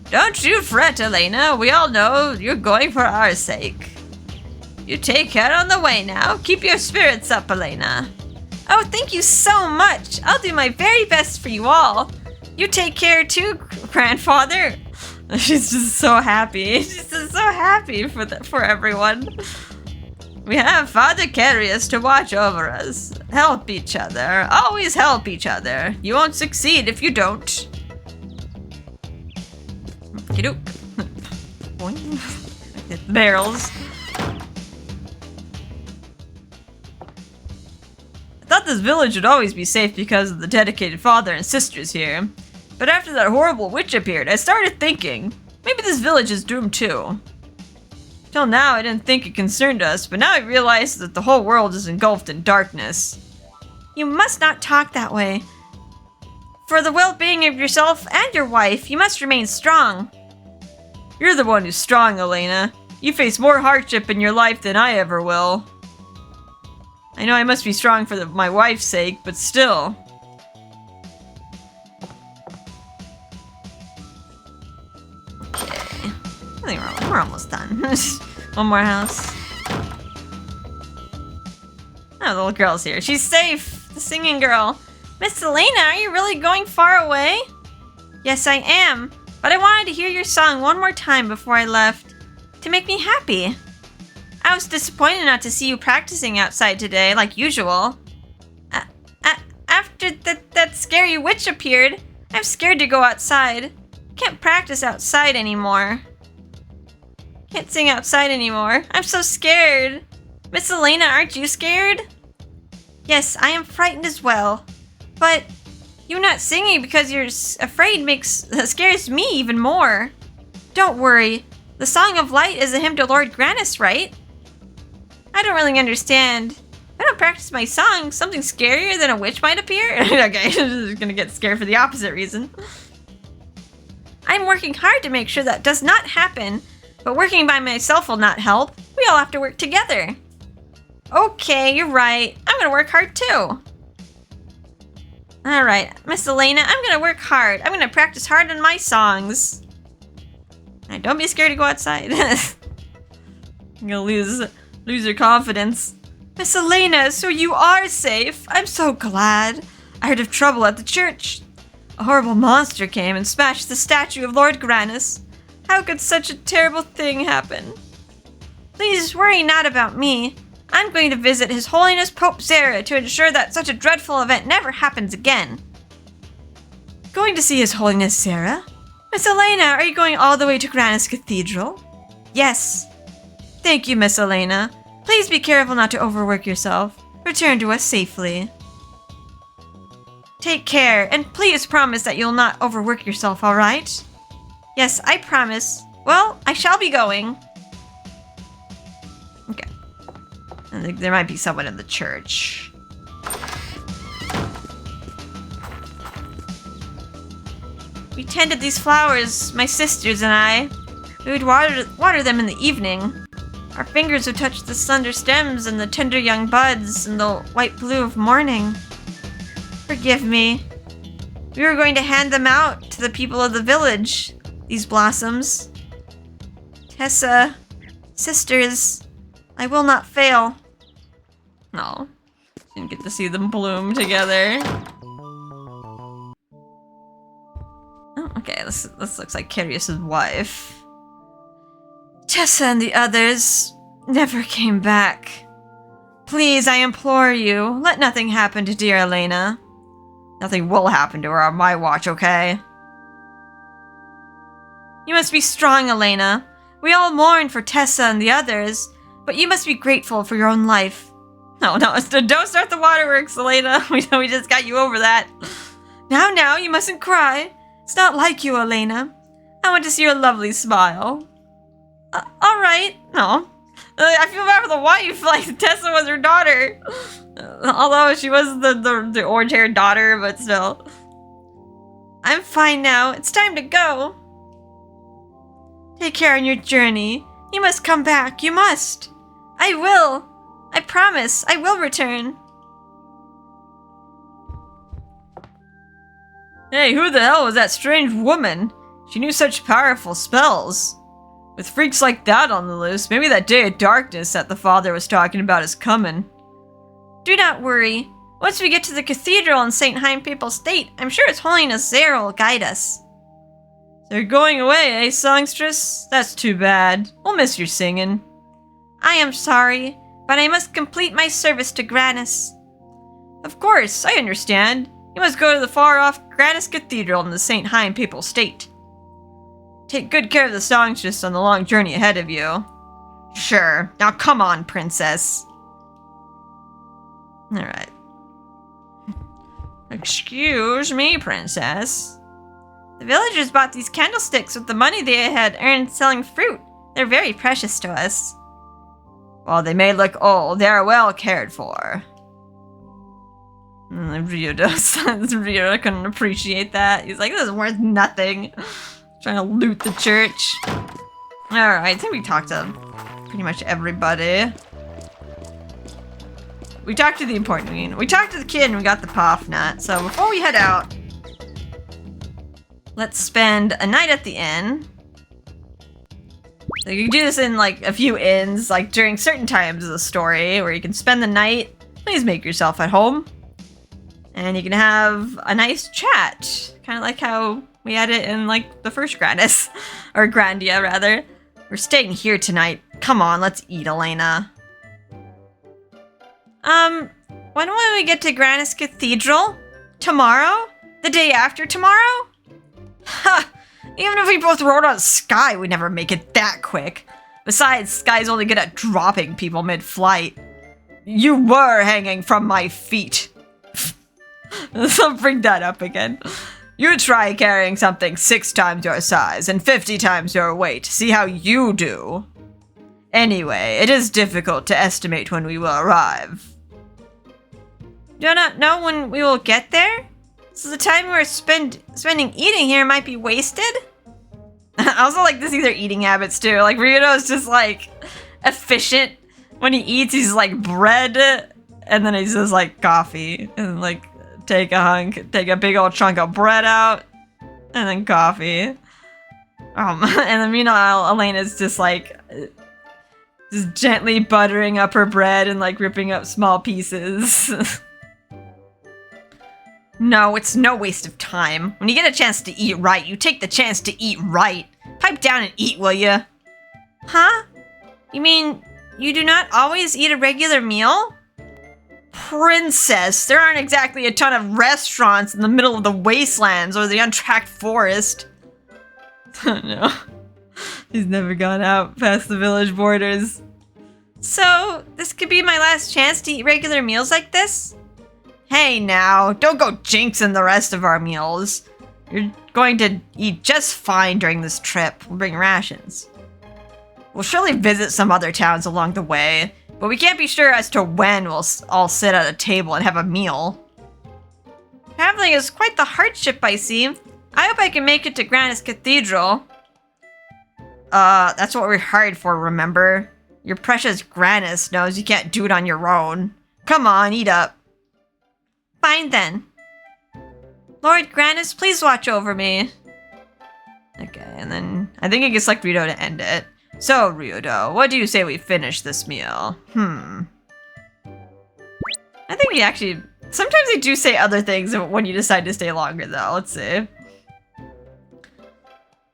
Don't you fret, Elena. We all know you're going for our sake. You take care on the way now. Keep your spirits up, Elena. Oh, thank you so much. I'll do my very best for you all. You take care too, grandfather. She's just so happy. She's just so happy for everyone. We have Father Carius to watch over us. Help each other. Always help each other. You won't succeed if you don't. Get Hit the barrels. I thought this village would always be safe because of the dedicated father and sisters here. But after that horrible witch appeared, I started thinking, maybe this village is doomed too. Till now, I didn't think it concerned us, but now I realize that the whole world is engulfed in darkness. You must not talk that way. For the well-being of yourself and your wife, you must remain strong. You're the one who's strong, Elena. You face more hardship in your life than I ever will. I know I must be strong for my wife's sake, but still. Okay. I think we're almost done. One more house. Oh, the little girl's here. She's safe. The singing girl. Miss Elena, are you really going far away? Yes, I am. But I wanted to hear your song one more time before I left. To make me happy. I was disappointed not to see you practicing outside today, like usual. After that scary witch appeared, I'm scared to go outside. Can't practice outside anymore. Can't sing outside anymore. I'm so scared. Miss Elena, aren't you scared? Yes, I am frightened as well. But you not singing because you're afraid scares me even more. Don't worry. The Song of Light is a hymn to Lord Granas, right? I don't really understand. If I don't practice my song, something scarier than a witch might appear? Okay, I'm gonna get scared for the opposite reason. I'm working hard to make sure that does not happen, but working by myself will not help. We all have to work together. Okay, you're right. I'm gonna work hard too. Alright, Miss Elena, I'm gonna work hard. I'm gonna practice hard on my songs. Right, don't be scared to go outside. I'm gonna lose your confidence. Miss Elena, so you are safe. I'm so glad. I heard of trouble at the church. A horrible monster came and smashed the statue of Lord Granas. How could such a terrible thing happen? Please worry not about me. I'm going to visit His Holiness Pope Zara to ensure that such a dreadful event never happens again. Going to see His Holiness Zara? Miss Elena, are you going all the way to Granas Cathedral? Yes. Thank you, Miss Elena. Please be careful not to overwork yourself. Return to us safely. Take care, and please promise that you'll not overwork yourself, alright? Yes, I promise. Well, I shall be going. Okay. I think there might be someone in the church. We tended these flowers, my sisters and I. We would water them in the evening. Our fingers would touch the slender stems and the tender young buds and the white blue of morning. Forgive me. We were going to hand them out to the people of the village, these blossoms. Tessa, sisters, I will not fail. No, didn't get to see them bloom together. Oh, okay, this looks like Carius' wife. Tessa and the others never came back. Please, I implore you, let nothing happen to dear Elena. Nothing will happen to her on my watch, okay? You must be strong, Elena. We all mourn for Tessa and the others, but you must be grateful for your own life. No, don't start the waterworks, Elena. We just got you over that. Now, you mustn't cry. It's not like you, Elena. I want to see your lovely smile. Alright. No. I feel bad for the wife, like Tessa was her daughter. Although she was the orange-haired daughter, but still. I'm fine now. It's time to go. Take care on your journey. You must come back. You must. I will. I promise. I will return. Hey, who the hell was that strange woman? She knew such powerful spells. With freaks like that on the loose, maybe that day of darkness that the father was talking about is coming. Do not worry. Once we get to the cathedral in St. Haim Papal State, I'm sure His Holiness Zara will guide us. So you're going away, eh, songstress? That's too bad. We'll miss your singing. I am sorry, but but I must complete my service to Granas. Of course, I understand. You must go to the far-off Granas Cathedral in the St. Hein Papal State. Take good care of the songstress on the long journey ahead of you. Sure. Now come on, princess. Alright. Excuse me, princess. The villagers bought these candlesticks with the money they had earned selling fruit. They're very precious to us. While they may look old, they are well cared for. Ryudo couldn't appreciate that. He's like, this is worth nothing. Trying to loot the church. Alright, I think we talked to pretty much everybody. We talked to the important one. We talked to the kid and we got the Poff Nut. So before we head out, let's spend a night at the inn. So you can do this in like a few inns, like during certain times of the story where you can spend the night. Please make yourself at home. And you can have a nice chat. Kind of like how we had it in like the first Granas. Or Grandia rather. We're staying here tonight. Come on, let's eat, Elena. When will we get to Granas Cathedral? Tomorrow? The day after tomorrow? Ha! Even if we both rode on Sky, we'd never make it that quick. Besides, Sky's only good at dropping people mid-flight. You were hanging from my feet. So bring that up again. You try carrying something 6 times your size and 50 times your weight. See how you do. Anyway, it is difficult to estimate when we will arrive. Do not know when we will get there? So the time we're spending eating here might be wasted? I also like to see their eating habits too. Like Ryudo's just like efficient. When he eats, he's like bread, and then he's just like coffee. And like take a big old chunk of bread out, and then coffee. And then meanwhile, Elena's just like just gently buttering up her bread and like ripping up small pieces. No, it's no waste of time. When you get a chance to eat right, you take the chance to eat right. Pipe down and eat, will ya? Huh? You mean you do not always eat a regular meal? Princess, there aren't exactly a ton of restaurants in the middle of the wastelands or the untracked forest. Oh no. He's never gone out past the village borders. So, this could be my last chance to eat regular meals like this? Hey now, don't go jinxing the rest of our meals. You're going to eat just fine during this trip. We'll bring rations. We'll surely visit some other towns along the way, but we can't be sure as to when we'll all sit at a table and have a meal. Traveling is quite the hardship, I see. I hope I can make it to Granas Cathedral. That's what we're hired for, remember? Your precious Granas knows you can't do it on your own. Come on, eat up. Fine then. Lord Granas, please watch over me. Okay, and then I think it gets like Ryudo to end it. So, Ryudo, what do you say we finish this meal? I think we actually... Sometimes they do say other things when you decide to stay longer, though. Let's see.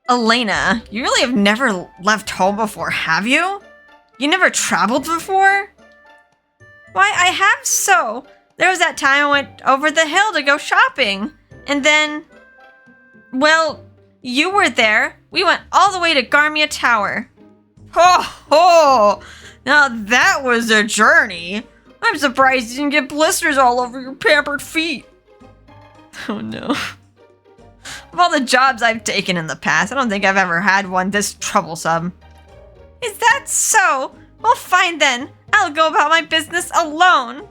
Elena, you really have never left home before, have you? You never traveled before? Why, I have so. There was that time I went over the hill to go shopping. And then... Well, you were there. We went all the way to Grandia Tower. Ho ho! Now that was a journey. I'm surprised you didn't get blisters all over your pampered feet. Oh no. Of all the jobs I've taken in the past, I don't think I've ever had one this troublesome. Is that so? Well, fine then. I'll go about my business alone.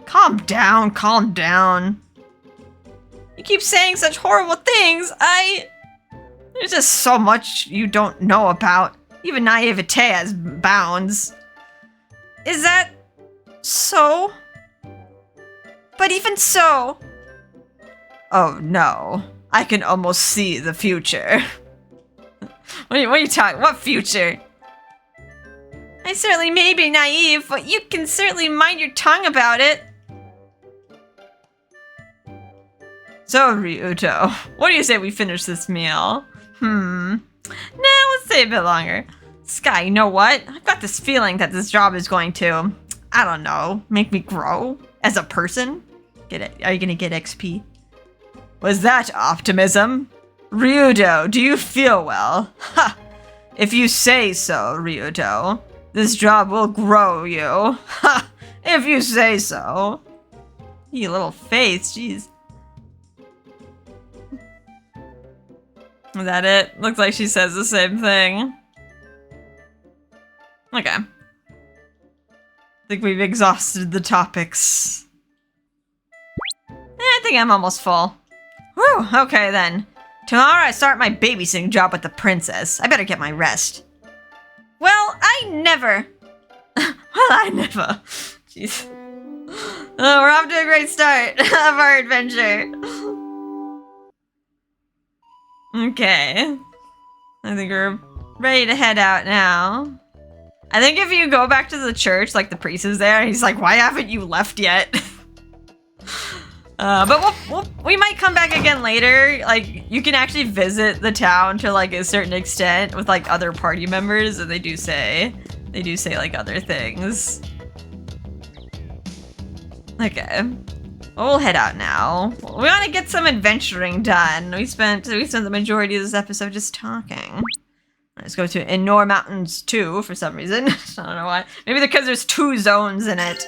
Calm down, calm down. You keep saying such horrible things. There's just so much you don't know about. Even naivete has bounds. Is that so? But even so... Oh no. I can almost see the future. What are you talking? What future? I certainly may be naive, but you can certainly mind your tongue about it. So, Ryudo, what do you say we finish this meal? Nah, let's stay a bit longer. Sky, you know what? I've got this feeling that this job is going to I don't know, make me grow as a person? Get it? Are you gonna get XP? Was that optimism? Ryudo, do you feel well? Ha! If you say so, Ryudo. This job will grow you. Ha! If you say so. You little face, jeez. Is that it? Looks like she says the same thing. Okay. I think we've exhausted the topics. I think I'm almost full. Whew, okay then. Tomorrow I start my babysitting job with the princess. I better get my rest. Well, I never. Jeez. Oh, we're off to a great start of our adventure. Okay. I think we're ready to head out now. I think if you go back to the church, like the priest is there, and he's like, why haven't you left yet? But we might come back again later. Like, you can actually visit the town to like a certain extent with like other party members, and they do say like other things. Okay. Well, we'll head out now. We want to get some adventuring done. We spent the majority of this episode just talking. Let's go to Inor Mountains 2 for some reason. I don't know why. Maybe because there's 2 zones in it.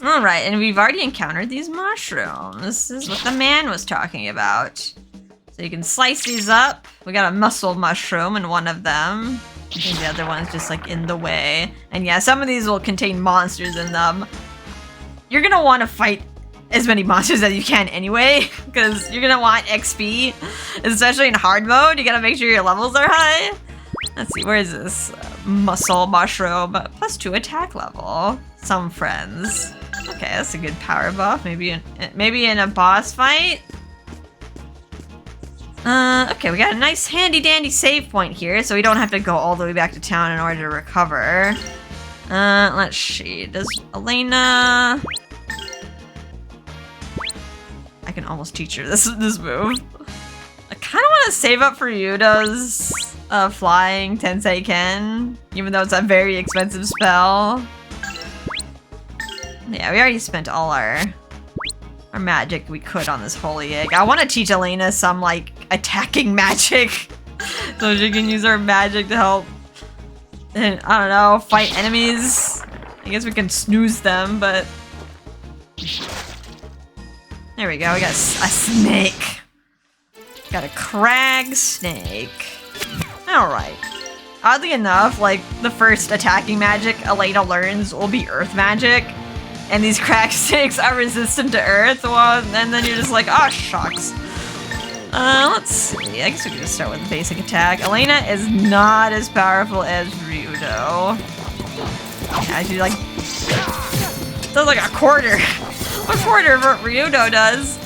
Alright, and we've already encountered these mushrooms. This is what the man was talking about. So you can slice these up. We got a muscle mushroom in one of them. I think the other one's just like in the way. And yeah, some of these will contain monsters in them. You're gonna want to fight as many monsters as you can anyway, because you're gonna want XP, especially in hard mode. You gotta make sure your levels are high. Let's see, where is this? Muscle mushroom, +2 attack level. Some friends. Okay, that's a good power buff. Maybe in a boss fight. Okay, we got a nice handy dandy save point here, so we don't have to go all the way back to town in order to recover. Let's see. Does Elena? I can almost teach her this move. I kind of want to save up for Ryudo's flying Tensei Ken, even though it's a very expensive spell. Yeah, we already spent all our magic we could on this holy egg. I want to teach Elena some like attacking magic, so she can use her magic to help. And I don't know, fight enemies. I guess we can snooze them, but there we go. We got a snake. Got a crag snake. All right. Oddly enough, like the first attacking magic Elena learns will be earth magic. And these crag snakes are resistant to earth, well, and then you're just like, oh, shucks. Let's see. I guess we can just start with the basic attack. Elena is not as powerful as Ryudo. Yeah, she like does like a quarter of what Ryudo does.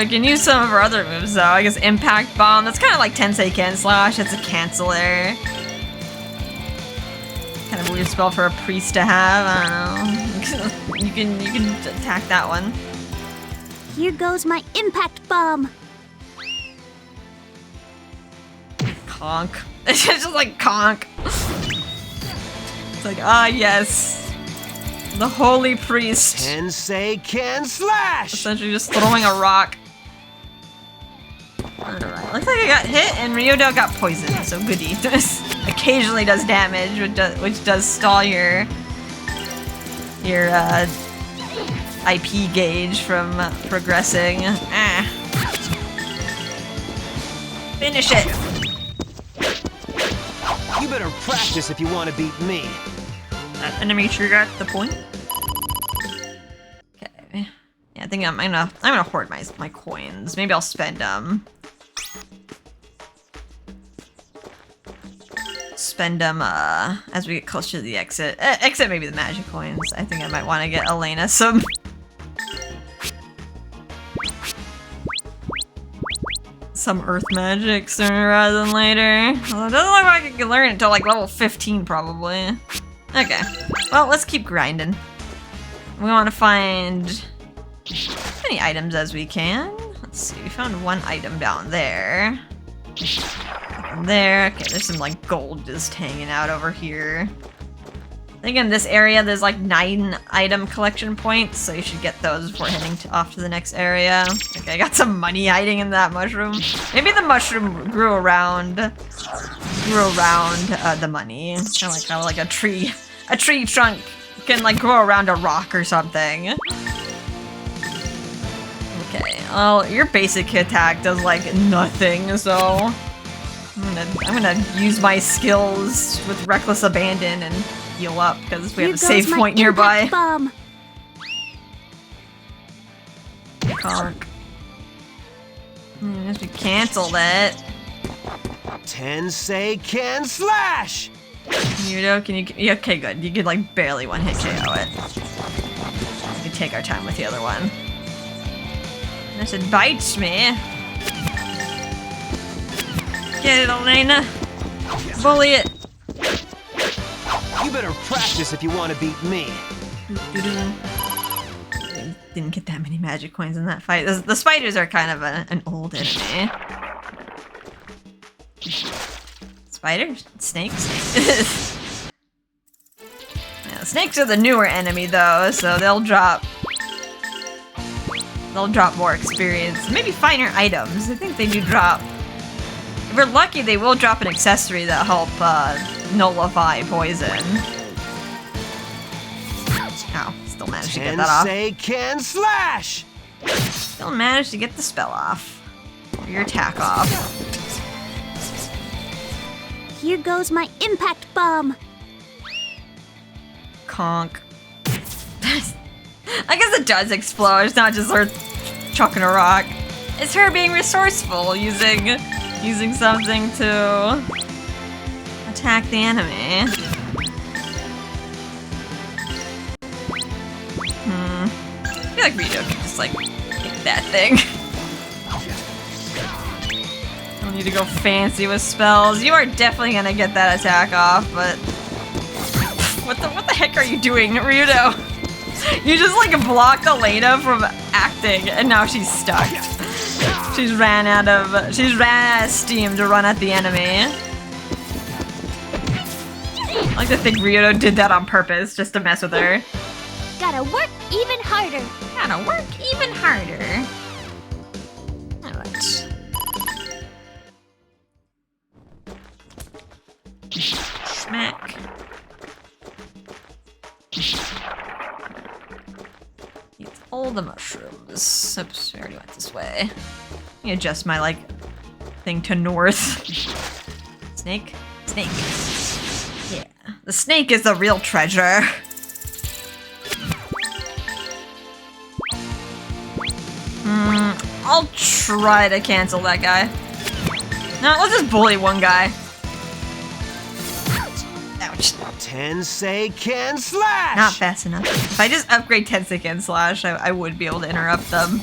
We can use some of her other moves though. I guess Impact Bomb. That's kind of like Tensei Ken Slash. It's a canceller. Kind of a weird spell for a priest to have. I don't know. you can attack that one. Here goes my impact bomb. Conk. It's just like conk. It's like, ah, yes. The holy priest. Tensei Ken Slash! Essentially just throwing a rock. Alright, looks like I got hit and Ryudo got poisoned, so goody. Occasionally does damage, which does stall your IP gauge from progressing. Finish it! You better practice if you want to beat me. That enemy trigger at the point. Okay. Yeah, I think I'm gonna hoard my coins. Maybe I'll spend them. Spend them as we get closer to the exit. Exit maybe the magic coins. I think I might want to get Elena some earth magic sooner rather than later. Although it doesn't look like I can learn it until like level 15 probably. Okay, well let's keep grinding. We want to find as many items as we can. Let's see, we found one item down there. From there. Okay, there's some like gold just hanging out over here. I think in this area there's like 9 item collection points, so you should get those before heading off to the next area. Okay, I got some money hiding in that mushroom. Maybe the mushroom grew around the money. Kind of like how like a tree trunk can like grow around a rock or something. Okay, well, your basic attack does like nothing, so I'm gonna use my skills with reckless abandon and heal up because we have a save point nearby. Bomb. Conk. We canceled it. Tensei can slash! Ryudo, can you? Yeah, okay, good. You could like barely one hit KO it. We can take our time with the other one. Unless it bites me. Get it, Elena. Bully it. You better practice if you want to beat me. Didn't get that many magic coins in that fight. The spiders are kind of an old enemy. Spiders? Snakes? Yeah, snakes are the newer enemy though, so they'll drop more experience. Maybe finer items. I think they do drop. If we're lucky, they will drop an accessory that help nullify poison. Ow, still managed to get that off. Tensei can slash! Still managed to get the spell off. Or your attack off. Here goes my impact bomb. Conk. I guess it does explode. It's not just her chucking a rock. It's her being resourceful, using something to attack the enemy. I feel like Ryudo can just like hit that thing. Don't need to go fancy with spells. You are definitely gonna get that attack off, but what the heck are you doing, Ryudo? You just like blocked Elena from acting, and now she's stuck. She's ran out of steam to run at the enemy. I like to think Ryudo did that on purpose, just to mess with her. Gotta work even harder. Gotta work even harder. Alright. Smack. Eat all the mushrooms. Oops, we already went this way. Let me adjust my, like, thing to north. Snake? Snake. Yeah. The snake is the real treasure. I'll try to cancel that guy. No, let's just bully one guy. Ouch. Tensei can slash! Not fast enough. If I just upgrade Tensei can slash, I would be able to interrupt them.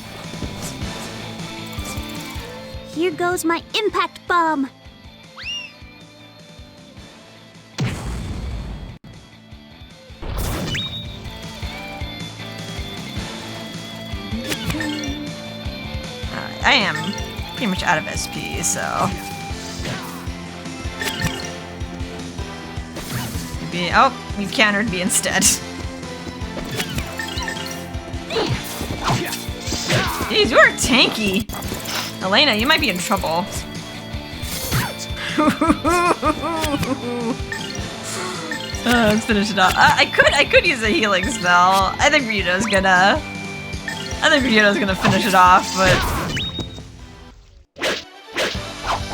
Here goes my impact bomb. I am pretty much out of SP, so... Maybe... Oh, you countered me instead. Jeez, you are tanky! Elena, you might be in trouble. Let's finish it off. I could use a healing spell. I think Ryudo's gonna finish it off, but...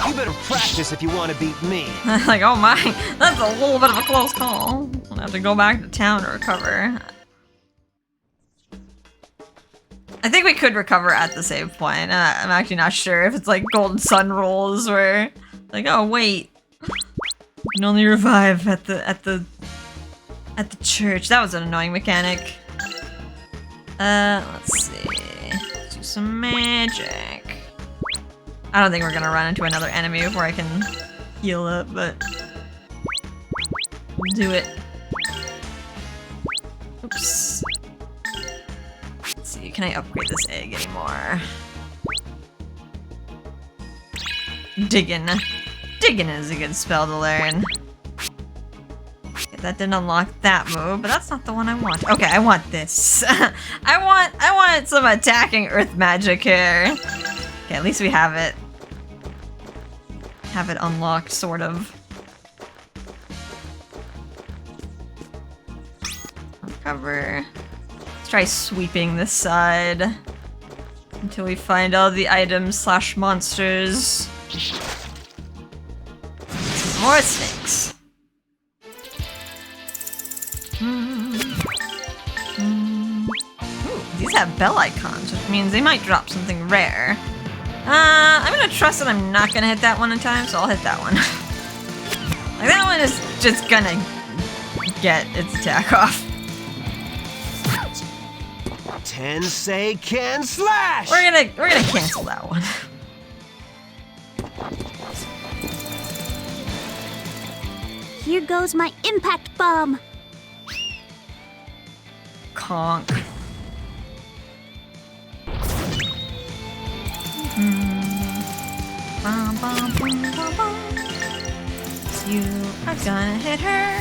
You better practice if you want to beat me. Like, oh my, that's a little bit of a close call. I'll have to go back to town to recover. I think we could recover at the save point. I'm actually not sure if it's like Golden Sun rules where, like, oh wait, you can only revive at the church. That was an annoying mechanic. Let's see. Let's do some magic. I don't think we're gonna run into another enemy before I can heal up, but we'll do it. Oops. Let's see, can I upgrade this egg anymore? Diggin'. digging is a good spell to learn. Okay, that didn't unlock that move, but that's not the one I want. Okay, I want this. I want some attacking earth magic here. Okay, at least we have it. Have it unlocked, sort of. Recover. Let's try sweeping this side until we find all the items slash monsters. More snakes. Ooh, these have bell icons, which means they might drop something rare. I'm gonna trust that I'm not gonna hit that one in time, so I'll hit that one. Like, that one is just gonna get its attack off. Tensei can slash! We're gonna cancel that one. Here goes my impact bomb. Conk. Bum, bum, bum, bum, bum. You are gonna hit her.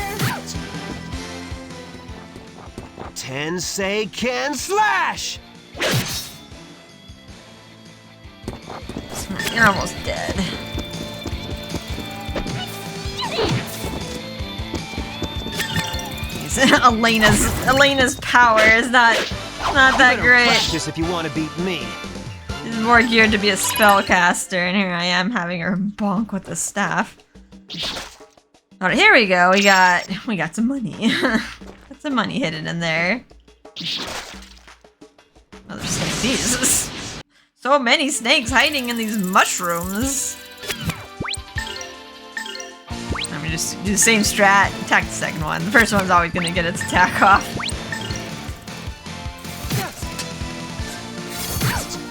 Tensei can slash! You're almost dead. Elena's power is not that great. Practice if you want to beat me. She's more geared to be a spellcaster, and here I am having her bonk with the staff. Alright, here we go. We got some money. Got some money hidden in there. Oh, there's snakes. Jesus. So many snakes hiding in these mushrooms. I'm gonna just do the same strat, attack the second one. The first one's always gonna get its attack off.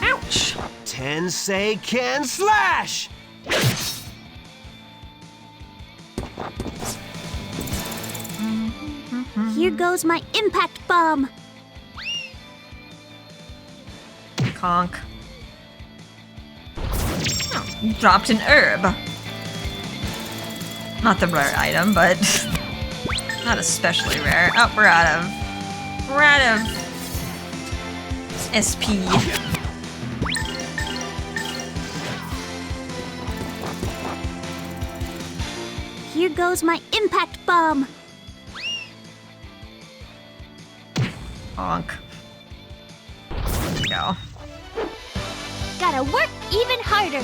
Ouch! Tensei can slash! Here goes my impact bomb. Conk. Oh, you dropped an herb. Not the rare item, but not especially rare. Oh, we're out of SP. Here goes my impact bomb. Honk. There we go. Gotta work even harder.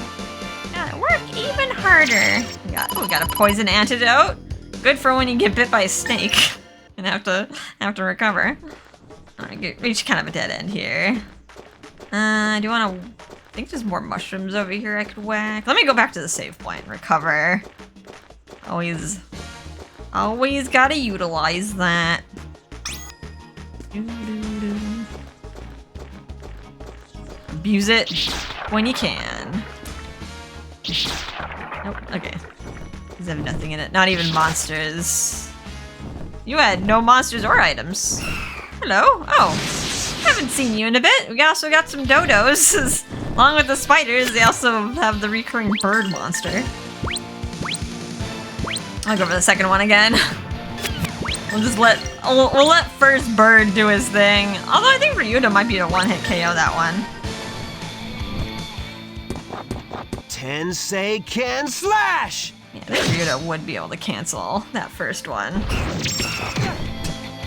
Gotta work even harder. We got a poison antidote. Good for when you get bit by a snake and have to recover. Alright, reach kind of a dead end here. Do you want to? I think there's more mushrooms over here I could whack. Let me go back to the save point and recover. Always gotta utilize that. Abuse it when you can. Nope, okay. These have nothing in it. Not even monsters. You had no monsters or items. Hello? Oh. Haven't seen you in a bit. We also got some dodos. Along with the spiders, they also have the recurring bird monster. I'll go for the second one again. We'll let first bird do his thing. Although I think Ryudo might be a one-hit KO that one. Tensei can slash! Yeah, I think Ryudo would be able to cancel that first one.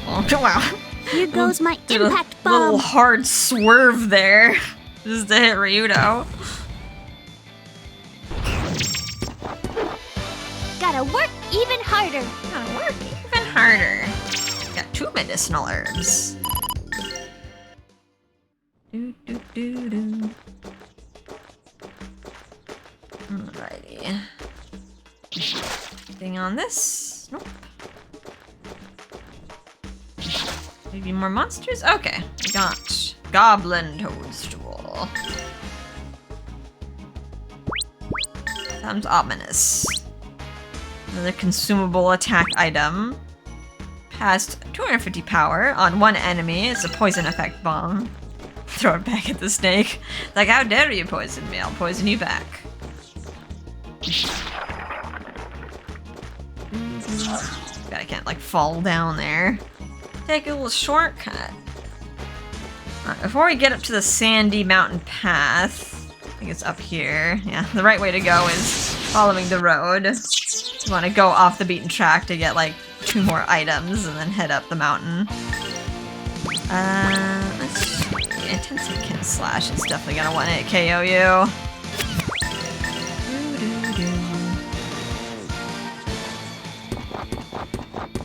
Oh, wow. Here goes my Did impact a little bomb. hard swerve there. Just to hit Ryudo. Gotta work even harder. Gotta work even harder. Got 2 medicinal herbs. Do, do, do, do. Alrighty. Anything on this? Nope. Maybe more monsters? Okay. We got Goblin Toadstool. Sounds ominous. Another consumable attack item. Past 250 power on one enemy. It's a poison effect bomb. Throw it back at the snake. Like, how dare you poison me? I'll poison you back. God, I can't like fall down there. Take a little shortcut. Alright, before we get up to the sandy mountain path, I think it's up here. Yeah, the right way to go is following the road. You want to go off the beaten track to get like 2 more items and then head up the mountain. Intense hit slash is definitely gonna want to KO you.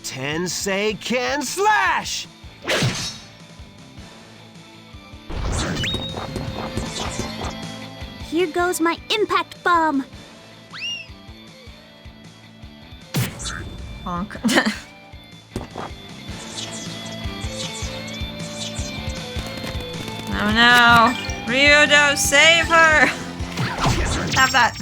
Tensei can slash! Here goes my impact bomb. Honk. Oh no! Ryudo, save her! Have that.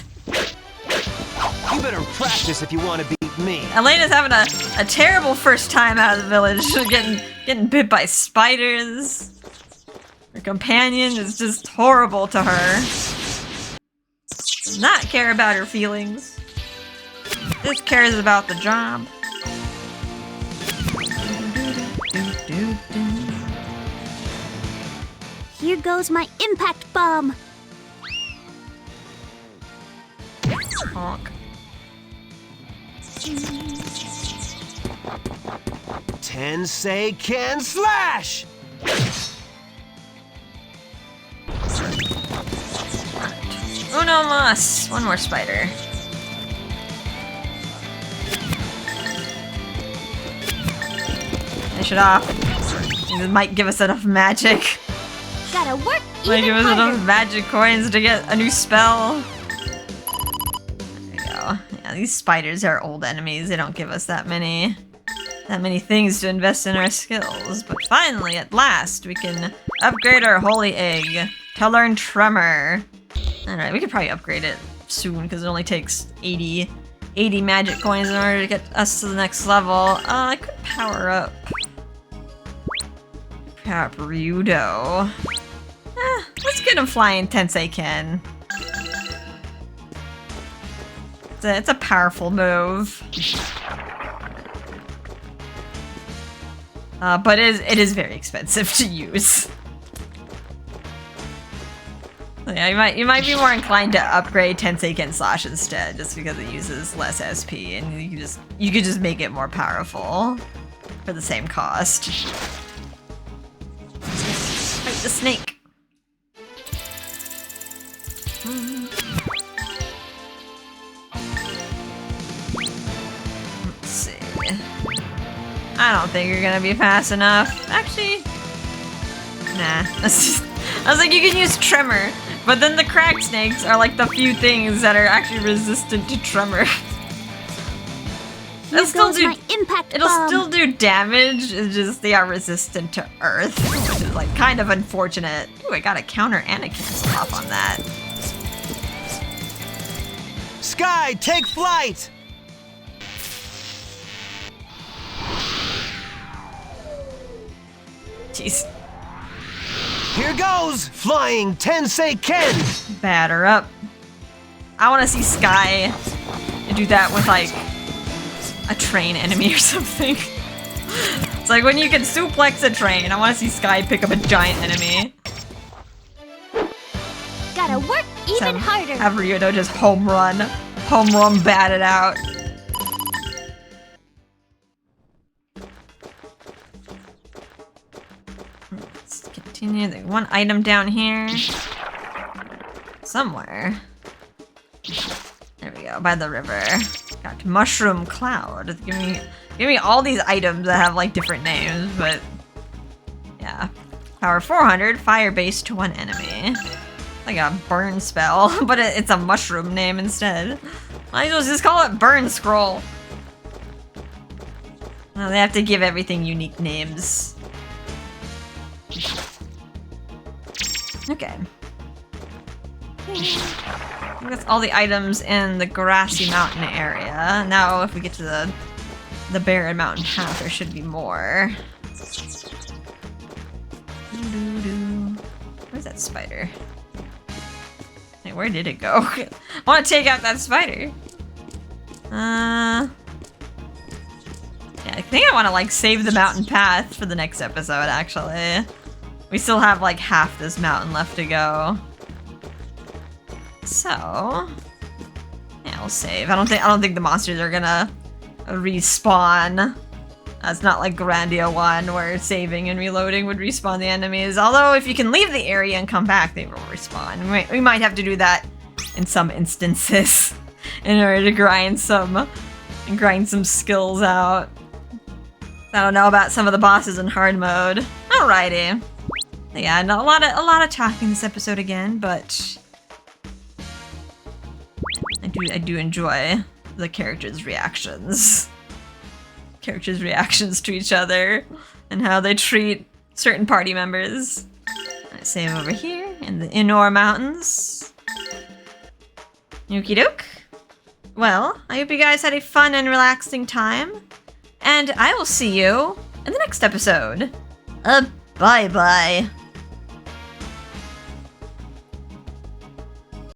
You better practice if you want to beat me. Elena's having a terrible first time out of the village. getting bit by spiders. Her companion is just horrible to her. Does not care about her feelings. Just cares about the job. Here goes my impact bomb. Honk. Tensei can slash! Uno mas! One more spider. Finish it off. It might give us enough magic. Gotta work Might even give us harder. enough magic coins to get a new spell. There we go. Yeah, these spiders are old enemies. They don't give us that many things to invest in our skills. But finally, at last, we can upgrade our holy egg to learn Tremor. Alright, we could probably upgrade it soon because it only takes 80 magic coins in order to get us to the next level. I could power up Ryudo. Let's get him flying Tensei Ken. It's a powerful move. But it is very expensive to use. Yeah, you might be more inclined to upgrade Tensei Ken Slash instead, just because it uses less SP, and you could just make it more powerful for the same cost. Fight the snake. Let's see. I don't think you're gonna be fast enough. Actually, nah. I was like, you can use Tremor, but then the crack snakes are like the few things that are actually resistant to Tremor. Here goes my impact It'll bomb. still do damage, it's just they are resistant to earth, which is like kind of unfortunate. Ooh, I got a counter and a cancel off on that. Sky, take flight! Jeez. Here goes! Flying Tensei Ken! Batter up. I want to see Sky do that with like a train enemy or something. It's like when you can suplex a train, I want to see Sky pick up a giant enemy. Gotta work even harder. Have Ryudo just home run bat it out. Let's continue. There's one item down here. Somewhere. There we go, by the river. Got Mushroom Cloud. Give me all these items that have like different names, but yeah. Power 400, fire base to one enemy. Like a burn spell, but it's a mushroom name instead. Might as well just call it Burn Scroll. Oh, they have to give everything unique names. Okay. That's all the items in the grassy mountain area. Now, if we get to the barren mountain path, there should be more. Where's that spider? Hey, where did it go? I want to take out that spider. Yeah, I think I want to like save the mountain path for the next episode, actually. We still have like half this mountain left to go. So, yeah, I'll save. I don't think the monsters are gonna respawn. It's not like Grandia 1 where saving and reloading would respawn the enemies. Although if you can leave the area and come back, they will respawn. We might have to do that in some instances in order to grind some skills out. I don't know about some of the bosses in hard mode. Alrighty. Yeah, no, a lot of talking this episode again, but I do enjoy the characters' reactions. Characters' reactions to each other and how they treat certain party members. I save over here in the Inor Mountains. Okie doke. Well, I hope you guys had a fun and relaxing time, and I will see you in the next episode. Bye-bye.